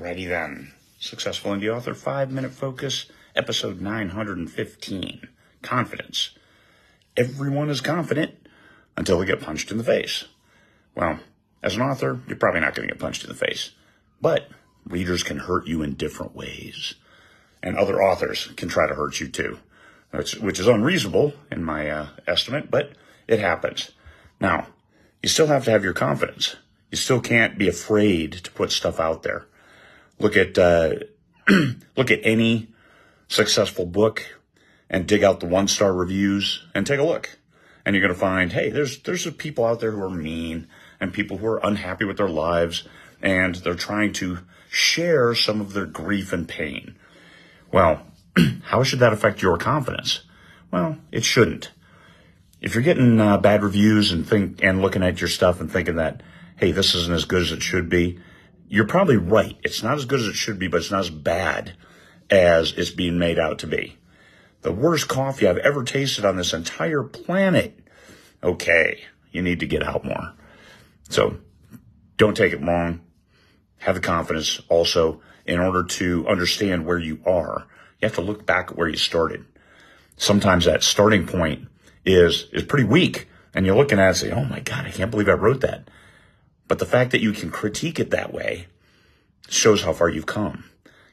Alrighty then. Successful Indie Author 5-Minute Focus, episode 915. Confidence. Everyone is confident until they get punched in the face. Well, as an author, you're probably not going to get punched in the face. But readers can hurt you in different ways. And other authors can try to hurt you too. Which is unreasonable in my estimate, but it happens. Now, you still have to have your confidence. You still can't be afraid to put stuff out there. Look at any successful book and dig out the 1-star reviews and take a look. And you're going to find, hey, there's people out there who are mean and people who are unhappy with their lives, and they're trying to share some of their grief and pain. Well, how should that affect your confidence? Well, it shouldn't. If you're getting bad reviews and looking at your stuff and thinking that, hey, this isn't as good as it should be, you're probably right. It's not as good as it should be, but it's not as bad as it's being made out to be. The worst coffee I've ever tasted on this entire planet. Okay, you need to get out more. So don't take it wrong. Have the confidence also. In order to understand where you are, you have to look back at where you started. Sometimes that starting point is pretty weak, and you're looking at it and say, oh my God, I can't believe I wrote that. But the fact that you can critique it that way shows how far you've come.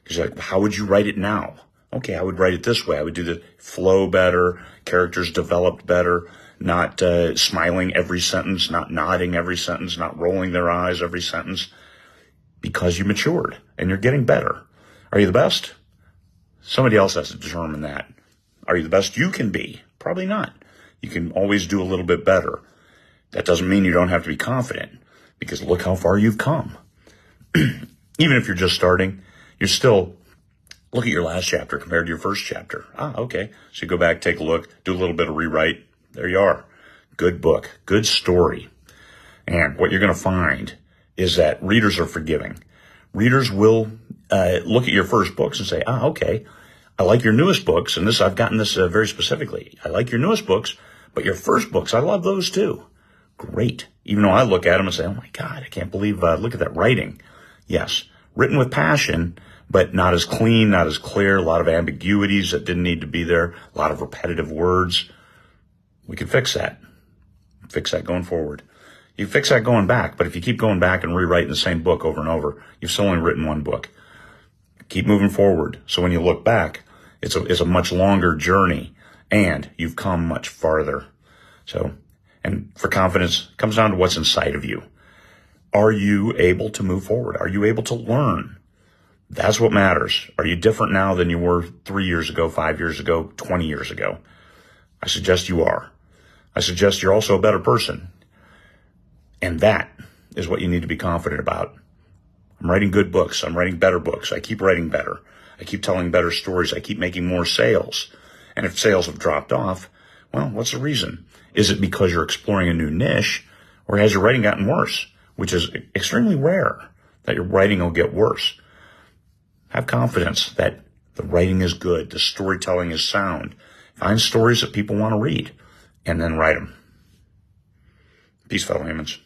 Because you're like, how would you write it now? Okay, I would write it this way. I would do the flow better, characters developed better, not smiling every sentence, not nodding every sentence, not rolling their eyes every sentence. Because you matured and you're getting better. Are you the best? Somebody else has to determine that. Are you the best you can be? Probably not. You can always do a little bit better. That doesn't mean you don't have to be confident, because look how far you've come. Even if you're just starting, you're still, look at your last chapter compared to your first chapter. Okay. So you go back, take a look, do a little bit of rewrite. There you are. Good book, good story. And what you're going to find is that readers are forgiving. Readers will look at your first books and say, okay, I like your newest books, and I've gotten this very specifically. I like your newest books, but your first books, I love those too. Great. Even though I look at them and say, oh my God, I can't believe, look at that writing. Yes, written with passion, but not as clean, not as clear, a lot of ambiguities that didn't need to be there, a lot of repetitive words. We can fix that. Fix that going forward. You fix that going back, but if you keep going back and rewriting the same book over and over, you've still only written one book. Keep moving forward. So when you look back, it's a much longer journey, and you've come much farther. So, and for confidence, it comes down to what's inside of you. Are you able to move forward? Are you able to learn? That's what matters. Are you different now than you were 3 years ago, 5 years ago, 20 years ago? I suggest you are. I suggest you're also a better person. And that is what you need to be confident about. I'm writing good books. I'm writing better books. I keep writing better. I keep telling better stories. I keep making more sales. And if sales have dropped off, well, what's the reason? Is it because you're exploring a new niche, or has your writing gotten worse? Which is extremely rare that your writing will get worse. Have confidence that the writing is good. The storytelling is sound. Find stories that people want to read and then write them. Peace, fellow humans.